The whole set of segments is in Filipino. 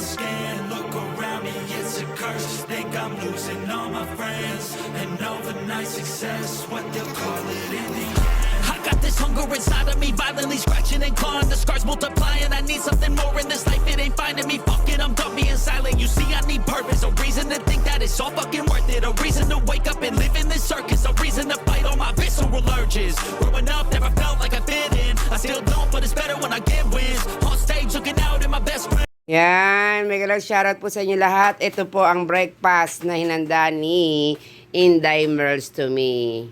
skin. Look around me, it's a curse. Think I'm losing all my friends. And overnight success, what they'll call it in the end. I got this hunger inside of me, violently scratching and clawing. The scars multiplying, I need something more in this life. It ain't finding me, fuck it, I'm done being silent. You see, I need purpose, a reason to think that it's all fucking worth it. A reason to wake up and live in this circus. A reason to fight all my visceral urges. Growing up, never felt like I fit in. I still don't, but it's better when I get wins. On stage, looking out at my best friend. Yan, may galang shoutout po sa inyo lahat. Ito po ang breakfast na hinanda ni Inday Merls to me.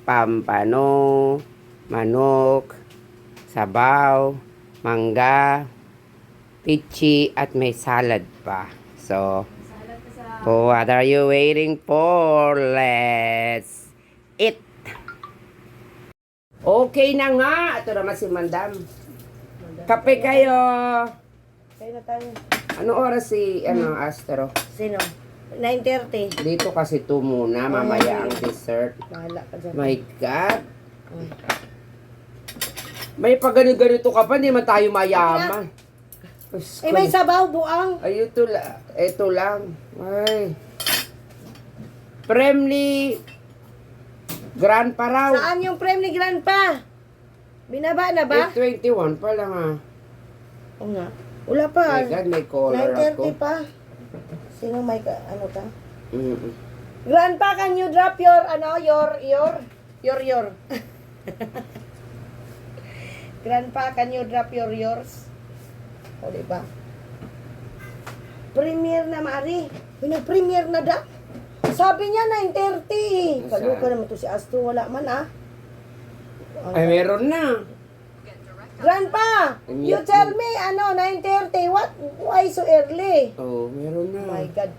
Pampano, manok, sabaw, mangga, pichi, at may salad pa. So, what are you waiting for? Let's eat! Okay na nga! Ito naman si Mandam. Kape kayo! Kaya na tayo. Ano oras si Astro? Sino? 9:30. Dito kasi 2 muna, mamaya ang dessert. Bahala ka dyan. My God! May pagano-ganito ka pa, hindi man tayo mayaman. Eh, may sabaw, buang. Ay, ito lang. Ay. Premly Grand pa raw. Saan yung frame ni Grandpa? Binaba na ba? 8:21 pa lang ah. Oo nga. Wala pa. My God, may collar 9:30 ako. pa. Sino may ano ka? Mm-mm. Grandpa, can you drop your, your. Grandpa, can you drop yours? O, diba? Premiere na, Mari. Pinag-premiere na da. Sabi niya 9:30. Kaluka naman to si Astro. Wala man, ah. Ay, meron na. Grandpa, you tell me, 9:30. Why so early? Oh, meron na. My God.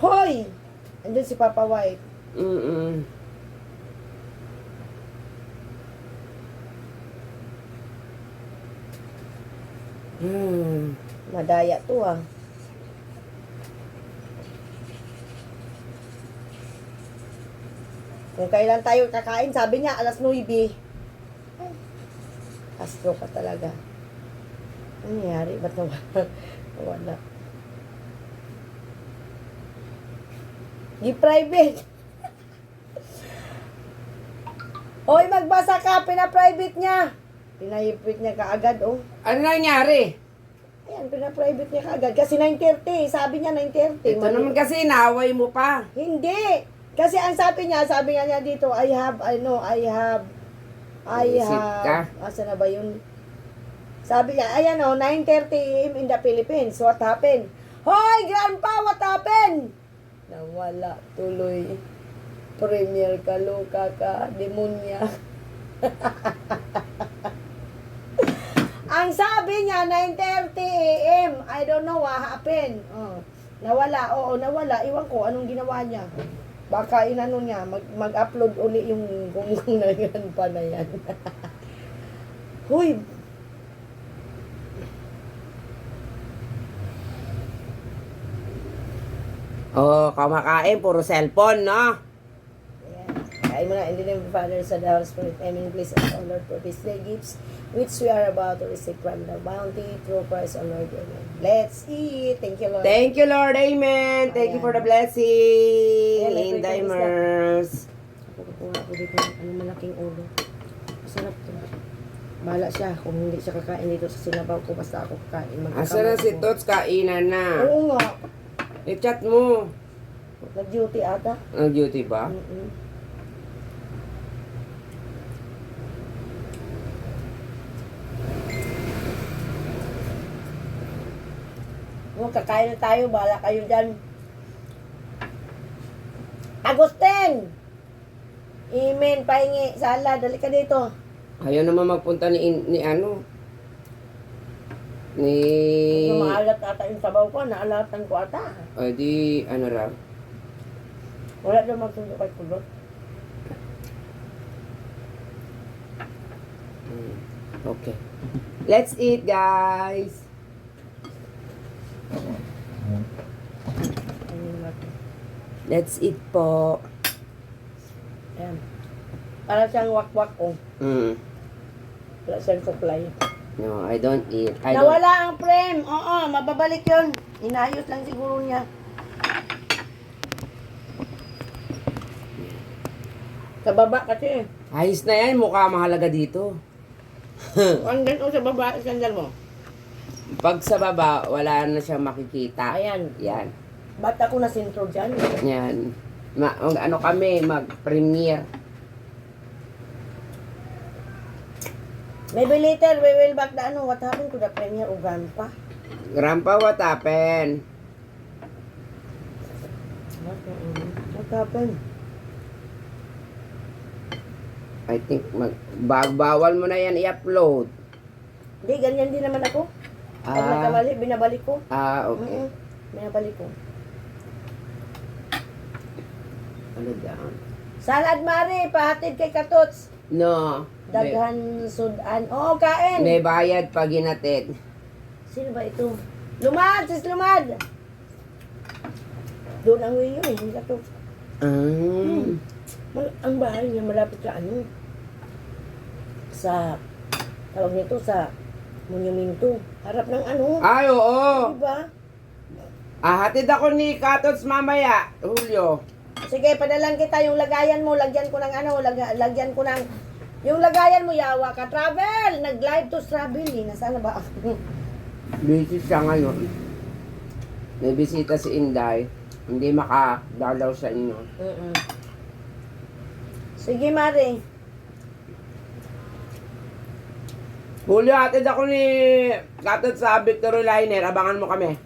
Hoy! Andun si Papa White. Mm-mm. Madaya to, ah. Kung kailan tayo kakain, sabi niya, alas 9. Ay, Astro ka talaga. Ano nangyari? Ba't nawala? Nawala. Gi-private. Hoy, magbasa ka. Pina-private niya. Pina-private niya kaagad, oh. Ano nangyari? Ayan, pina-private niya kaagad. Kasi 9:30. Sabi niya 9:30. Ito naman kasi inaway mo pa. Hindi. Kasi ang sabi nga niya dito, I have, Isip ka? asa na ba yun? Sabi niya, ayan 9:30 AM in the Philippines. What happened? Hoy, Grandpa, what happened? Nawala tuloy. Premier ka, luka ka, demonya. Ang sabi niya, 9:30 AM. I don't know what happened. Nawala, oo, nawala. Iwan ko, anong ginawa niya? Baka inano niya, mag-upload uli yung kung na yan pa na yan. Huy! Oh, kamakain, puro cellphone, no? Ayan. Kain mo na, in the name of the Father, Son, and the Holy Spirit. Amen. Please, our Lord, for this day gifts, which we are about to receive from the bounty through Christ our Lord. Amen. Let's eat. Thank you, Lord. Thank you, Lord. Amen. Thank you for the blessing. Ayan, may Inday prepared Merls. Kukuha ko dito ng malaking ulo. Masarap to. Bahala siya kung hindi siya kakain dito sa sinabaw ko. Basta ako kakain. Asa na si Tots? Kainan na. Oo nga. I-chat mo. Nag-duty ata. Ang duty ba? Kakain na tayo. Bahala kayo dyan. Agustin! Amen. Pahingi. Sala. Dali ka dito. Ayaw naman magpunta ni Maalat ata yung sabaw ko. Naalatan ko ata. Ay, di, ano raw? Wala daw magsundo kay Kulot. Okay. Let's eat, guys. Let's eat po. Ayan. Para siyang wak-wak ko. Mm. Wala siyang supply. No, I don't eat. Nawala ang frame. Oo, mababalik yun. Inayos lang siguro niya. Sa baba kasi. Ayos na yan, mukha mahalaga dito. Ang ganito sa baba, sandal mo. Pag sa baba, wala na siyang makikita. Ayan. Yan. Ba't ako nasintro dyan? Yan. Ano kami, mag-premiere. Maybe later we will back the ano, what happened to the premier o grandpa? Grandpa, what happened? What happened? I think bawal mo na yan i-upload. Hindi, ganyan din naman ako. Pag Ah. nagkamali, binabalik ko. Okay. Binabalik ko. Ano down? Salad Mari, pahatid kay Katots. No. Daghan sudan. Oo, kain. May bayad pag hinatid. Sino ba ito? Lumad, sis Lumad. Doon ang wiyo eh, hindi Katots. Ang bahay niya malapit sa ano? Sa, tawag nito sa monumento. Harap ng ano? Ay, oo. Diba? Hatid ako ni Katots mamaya, Julio. Sige, padalan kita yung lagayan mo. Lagyan ko ng ano, lagyan ko ng... Yung lagayan mo, yawa ka. Travel! Nag-live to travel eh. Nasaan na ba? Busy siya ngayon. May bisita si Inday. Hindi makadalaw sa inyo. Sige, Mari. Julio, hatid ako ni Katots sa Victory Liner. Abangan mo kami.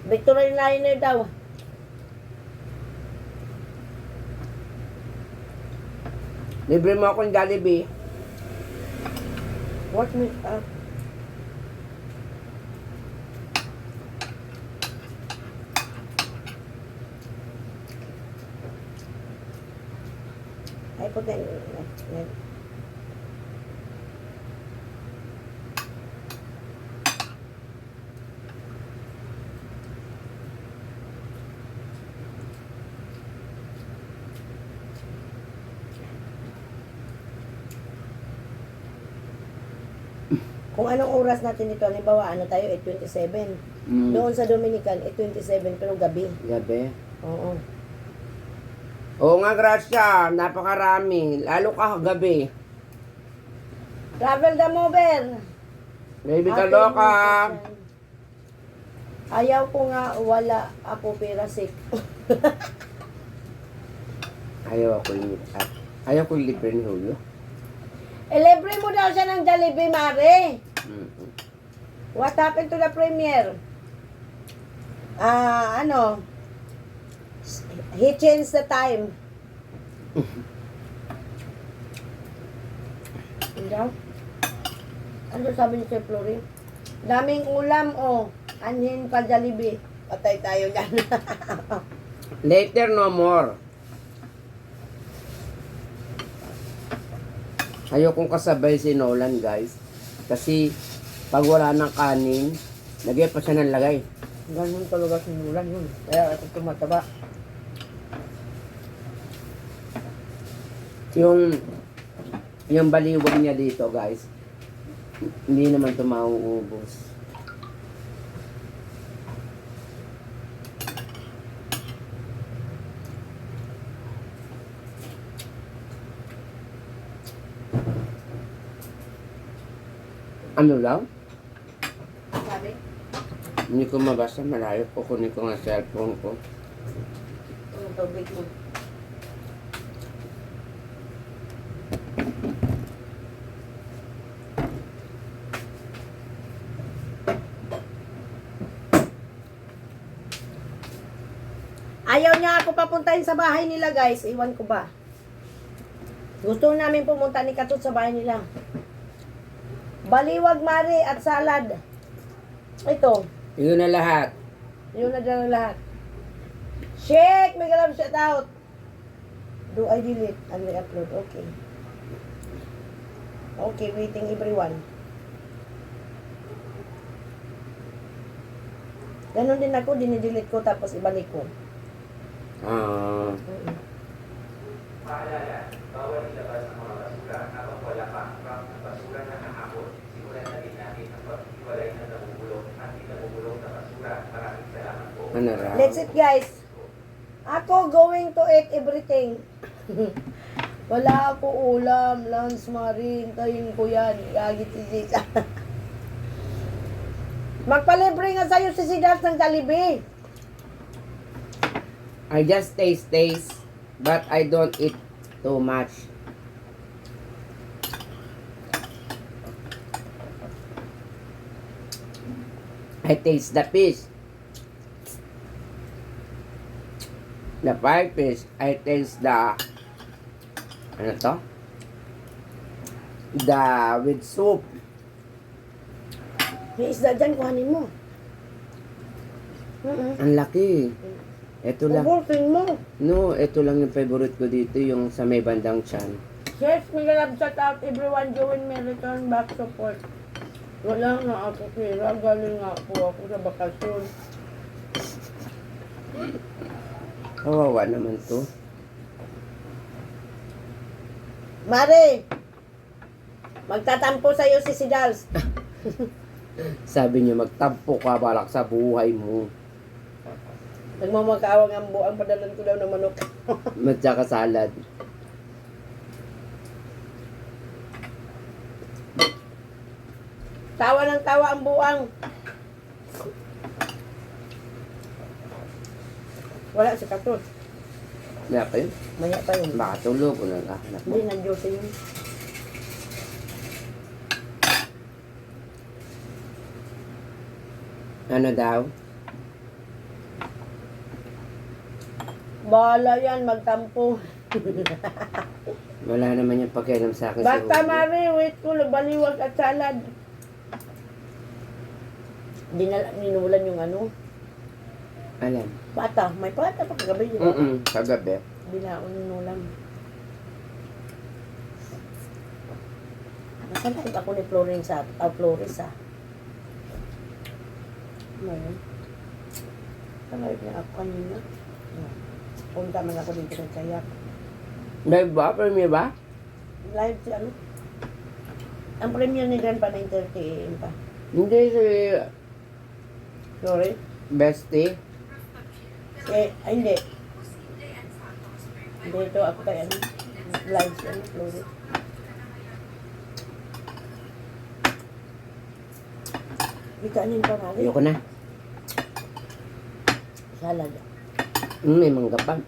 Victory Liner daw. Libre mo akong Jollibee. What me up? Ay, puti. Kung anong oras natin ito, halimbawa, ano tayo, 8:27. Doon sa Dominican, 8:27, pero gabi. Gabi. Oo. Oo nga, Gracia. Napakarami. Lalo ka gabi. Travel the mover. Baby, Ate kaloka. Lucia. Ayaw ko nga, wala ako pera sick. Ayaw ko libre ni Julio. Libre mo daw siya ng Jollibee, Mare. Mm-hmm. What happened to the premier? Ano? He changed the time. Ano sabi ni Sir Flory? Daming ulam, oh. Anhin pa Jollibee. Patay tayo dyan. Later, no more. Ayokong kasabay si Nolan, guys. Kasi, pag wala ng kanin, lagay pa siya ng lagay. Ganun talaga sinulan yun. Kaya ito tumataba. Yung baliwag niya dito, guys, hindi naman ito mauubos. Ano lang? Sabi? Hindi ko mabasa, malayo. Kukunin ko nga cellphone ko. Ang tubig mo. Ayaw niya ako papuntahin sa bahay nila, guys. Iwan ko ba? Gusto namin pumunta ni Katot sa bahay nila. Baliwag, Mari, at salad. Ito. Yun na lahat. Yun na dyan ang lahat. Shake! May galap shout out. Do I delete and re-upload? Okay. Okay, waiting everyone. Ganon din ako, dinidelete ko tapos ibalik ko. Paalala, bawal ilabas ang mga basura habang wala pa ang basura na That's it, guys. Ako going to eat everything. Wala ako ulam, lunch, marin. Tayin ko yan. Gagit si Sisa. Magpalibre nga sa'yo si Sidas ng Jollibee. I just taste, but I don't eat too much. I taste the fish. The fried fish. I taste the... Ano to? The with soup. May isda dyan, kuhanin mo. Ang laki. Ito lang. Ubusin mo. No, ito lang yung favorite ko dito, yung sa may bandang tiyan. Yes, may love shout out everyone. Join me return back support. Wala nga ako pera. Galing nga po ako sa bakasyon. Kawawa naman to. Mare! Magtatampo sa'yo si Sidals. Sabi niya, magtampo ka balak sa buhay mo. Nagmamakawang ang buang padalan ko daw ng manok. Matsaka salad. Tawa ng tawa ang buang. Wala si Katot. Maya pa yun. Maya pa yun. Baka tulog o naghahanap mo. Hindi, nandiyosa yun. Ano daw? Bahala yan, magtampo. Wala naman yung pakialam sa akin. Basta si Hugo. Mari, wait ko, baliwag at salad. Ninulan yung ano. Alam. Pata, may pata pa kagabi yun. Kagabi. Binaon ninulan. Nasaan ako ni Florence Flores ah. Ngayon. Nangayot niya ako kanina. Punta man ako dito ng kayak. Live ba? Premiere ba? Live si ano? Ang premiere ni Grandpa 9:30 AM pa. Hindi si Sorry? Bestie. Ay, hindi. Dito ako kay ano? Live si ano? Flores. Ikanin pa rin. Ayoko na. Salad. May mangga pa.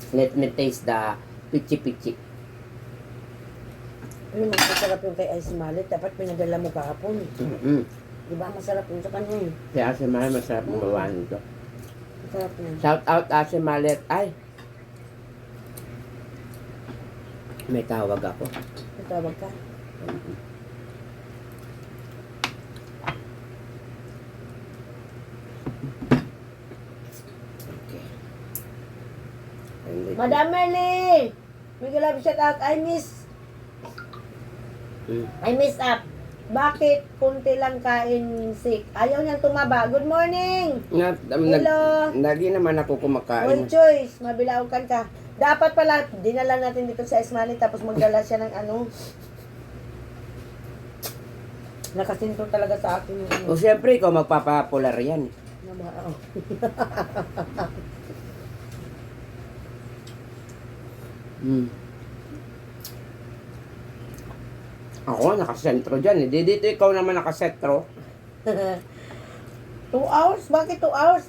Let me taste the pichi-pichi. Pero masarap yung kay Ice Mallet. Dapat pinadala mo kahapon. Di ba masarap yung sa kanya eh. Si Ase Malet, masarap ang gawa nito. Masarap yan. Shout out Ase Malet. Ay! May tawag ako. Matawag ka. Madam Merly! May galab shout out. I miss up. Bakit kunti lang kain sick? Ayaw niyang tumaba. Good morning! Hello! Lagi naman ako One kumakain. choice. Mabilaukan ka. Dapat pala, dinala natin dito sa Ismali tapos magdala siya ng ano. Nakasinto talaga sa akin yung ano. O siyempre, ikaw magpapapolar yan. Namao. Ako, nakasentro dyan. Hindi dito ikaw naman nakasentro. 2 hours? Bakit 2 hours?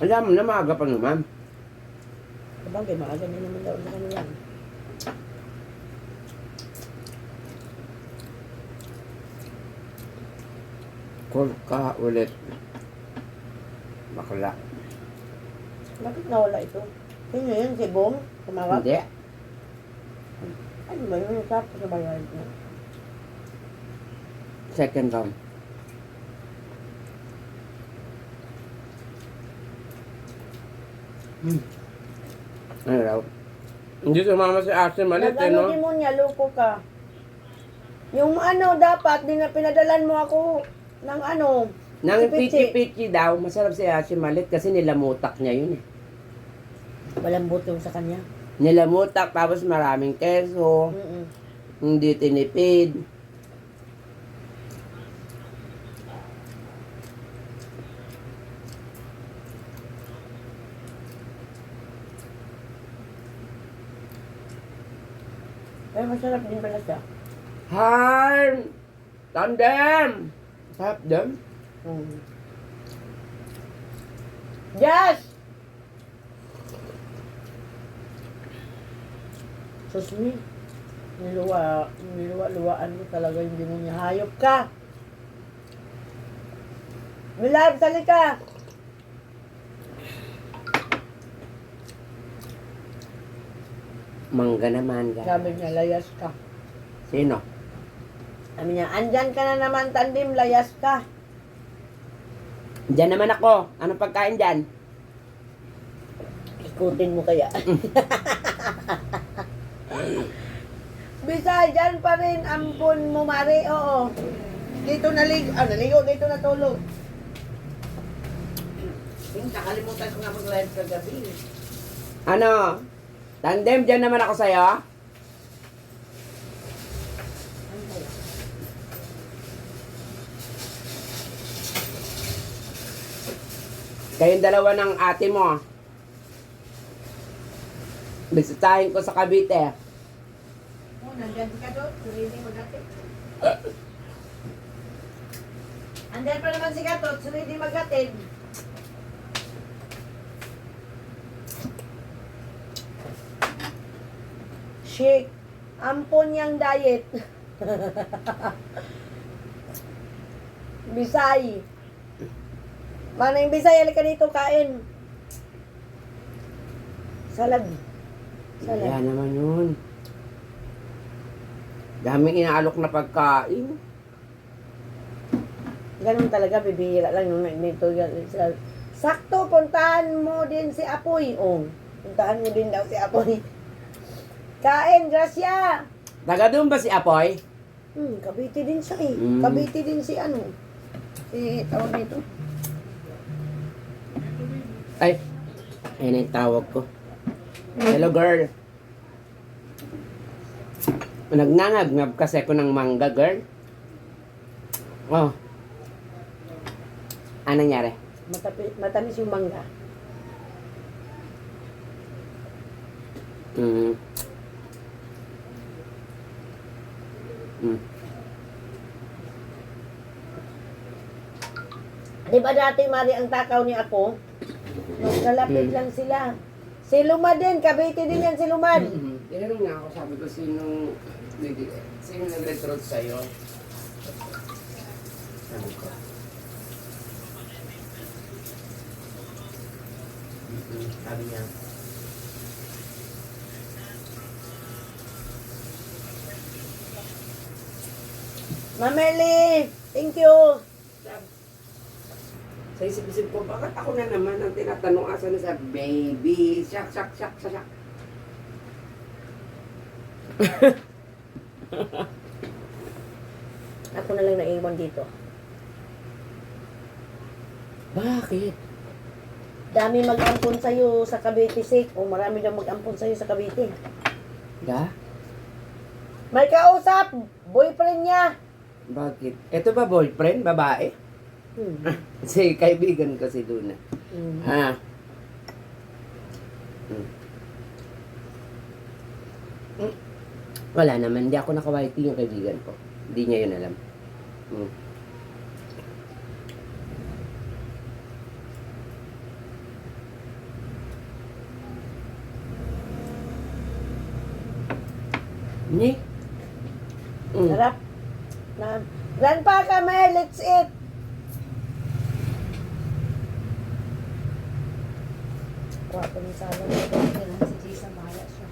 Alam mo na, maaga pa naman. Sabagay, maaga na naman daw na kanila. Call ka ulit. Bakla. Bakit nawala ito? Sino yun? Si Bong? Tumawag? Hindi. Ano ba yun? Tapos sa bayan niya. Second round. Ano raw? Hindi sumama si Ase Malit, eh, Nag-ano no? demonya, loko ka. Yung ano, dapat, pinadalan mo ako ng ano, Nang pichi-pichi. pichi-pichi daw, masarap si Ase Malit kasi nilamutak niya yun eh. Walang butong sa kanya. Nilamutak tapos maraming keso, hindi tinipid. Pero masarap din pala siya. Harm! Tandem! Sarap din. Mm. Yes! Susmi, niluwa-luwaan mo talaga yung demonyo. Hayop ka! Milab, sali ka! Mangga naman. Sabi niya, layas ka. Sino? Sabi niya, andyan ka na naman, Tandim, layas ka. Diyan naman ako. Anong pagkain dyan? Ikutin mo kaya. Bisay, dyan pa rin, ampun mo, Mari, oo. Dito naligo, dito natulog. Nakalimutan ko nga mag-live kagabi. Ano? Tandem, dyan naman ako sa'yo. Kayong dalawa ng ate mo. Bisitahin ko sa Cavite. Oh, nandyan ka doon, surili magatid. Andyan pa naman si Gatot, surili magatid. Shake. Ampon yung diet. Bisay. Manang Bisay, halika dito, kain. Salad. Salad. Kaya naman yun. Daming inaalok na pagkain. Ganun talaga, bibihira lang yung nito. Sakto, puntahan mo din si Apoy. Oh, puntahan mo din daw si Apoy. Kain, Gracia! Taga doon ba si Apoy? Cavite din siya eh. Mm. Cavite din si ano. Si, tawag nito. Ay, ayun ang tawag ko. Hello, girl. Nagnangab kasi ako ng mangga, girl. Oh. Anong nangyari? Matamis yung mangga. Mm. Mm. Di ba dati, Mari, ang takaw ni ako? Magkalapit lang sila. Si Lumad din, Cavite din yan si Lumad. Tinanong nga ako, sabi ko, sino nag-recruit sa'yo? Sabi ko. Sabi niya. Mameli, thank you. Sa isip-isip ko, bakit ako na naman ang tinatanong asa na sa baby? Shak. Ako na lang naiwan dito. Bakit? Dami mag-ampon sa'yo sa Cavite, Sik. O marami daw mag-ampon sa'yo sa Cavite. Da? May kausap, boyfriend niya. Bakit? Ito ba boyfriend? Babae? Si kaibigan ko si Luna. Ha? Wala naman. Hindi ako naka-YT yung kaibigan ko. Hindi niya yun alam. Ni? Sarap. Grandpa kami, let's eat. Wapo ni Salo. Si Jisa, mahala siya.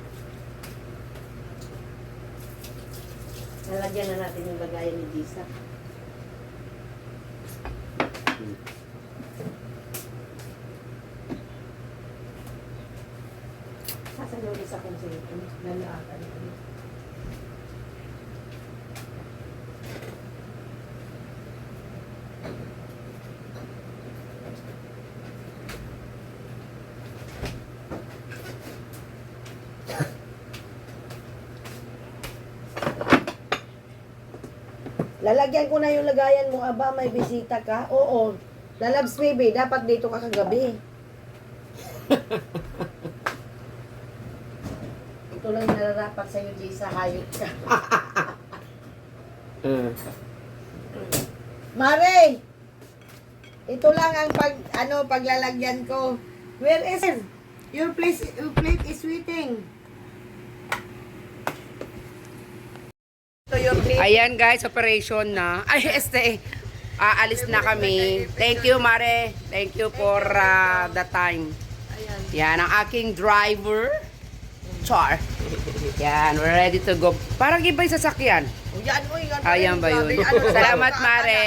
Nalagyan na natin yung lagayan ni Jisa. Sasayaw isa kong sa ito. Lalaatan ko. Lalagyan ko na yung lagayan mo, aba, may bisita ka? Oo. Lalabs baby, dapat dito ka kagabi. Ito lang nararapat sa'yo, Jay, sa hayop ka. Mare! Ito lang ang paglalagyan ko. Where is it? Your plate is waiting. So your plate. Ayan guys, operation na. Ay, aalis na kami. Thank you, Mare. Thank you for the time. Ayan. Yan, ang aking driver. Char. Yan, we're ready to go. Parang iba yung sasakyan. Yan mo, yan. Ayan ba yun? Salamat, Mare.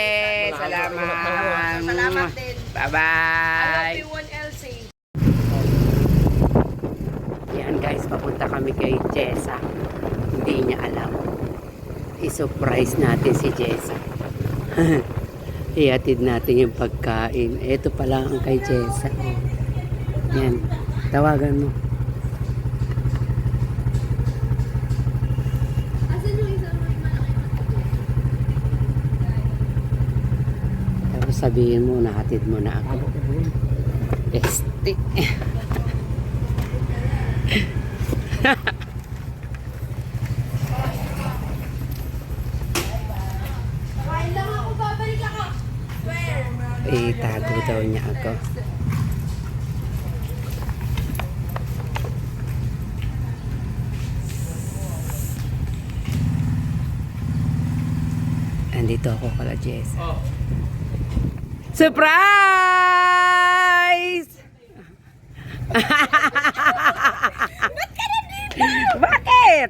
Salamat. Salamat din. Bye-bye. I love you, 1LC. Yan guys, papunta kami kay Jessa. Hindi niya alam. I-surprise natin si Jessa. Ihatid natin yung pagkain. Ito pala ang kay Jessa. Yan. Tawagan mo. Tapos sabihin mo, nahatid mo na ako. Este. Itago daw niya ako. Andito ako kala Jess. Surprise! Bakit?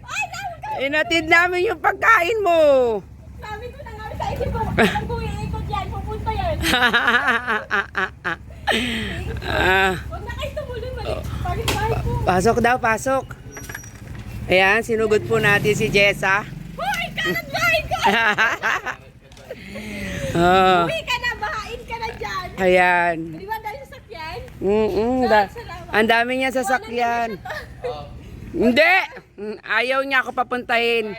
Inatid namin yung pagkain mo. Sabi ko na nga sa isip ko, ang kuya ikot yan, pupunta yan. Huwag na kayo tumulong mali. Bakit bahay po? Pasok daw, pasok. Ayan, sinugod po natin si Jessa. Hoy, kanan bahay ko! Oh, Uwi ka na, bahain ka na dyan. ayan. Di ba dahil sasakyan? Ang dami niya sasakyan. Hindi! Ayaw niya ako papuntahin.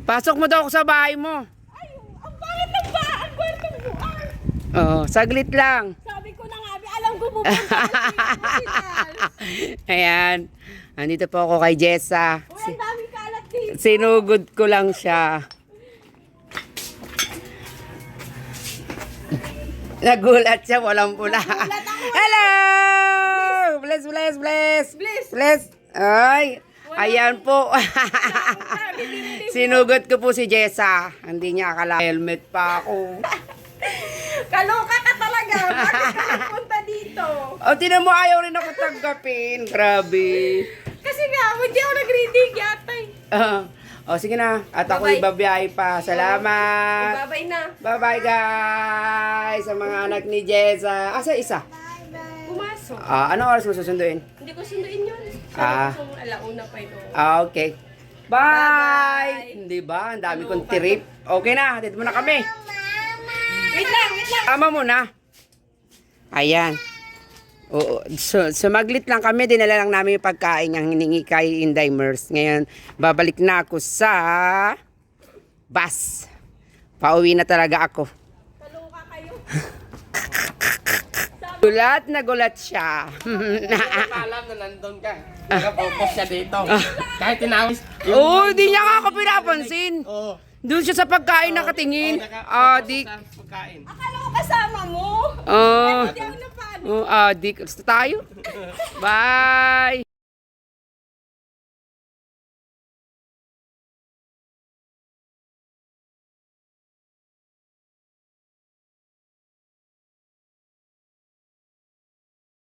Pasok mo daw ako sa bahay mo. Ay, ang pangit ng bahay, ang gwartong buwan. Oh, saglit lang. Sabi ko na nga, alam ko pupunta ka. Ayan. Andito po ako kay Jessa. Uy, ang daming kalat dito. Sinugod ko lang siya. Nagulat siya, walang pula. Hello! Bless, bless, bless. Bless. Ay, ayan po. Sinugod ko po si Jessa. Hindi niya akala. Helmet pa ako. Kaloka ka talaga. Bakit ka nagpunta dito? O, tinan mo, ayaw rin ako tanggapin. Grabe. Kasi nga, hindi ako nag-reading yata eh. O, sige na. At ako'y babiyahe pa. Salamat. Babay na. Bye-bye, guys. Sa mga anak ni Jessa. Asa isa? Pumasok. Anong oras mo susunduin? Hindi ko sunduin yun. Ah. Sabi ko, alauna pa ito. Okay. Bye! Hindi ba? Ang dami kong trip. Okay na. Dito muna kami. Wait lang. Ama muna. Ayan. Oo, sumaglit lang kami, dinala lang namin yung pagkain yung hiningi kay Inday Mers. Ngayon, babalik na ako sa bus. Pauwi na talaga ako. Kaloka kayo. Gulat na gulat siya. Alam na nandun ka. Nakapokus siya dito. Kahit tinawis. Oo, di niya ako pinapansin. Oo. Doon siya sa pagkain nakatingin. Di. Pagkain. Akala ko kasama mo. Oh, Hindi ako napano. di. Gusto tayo? Bye!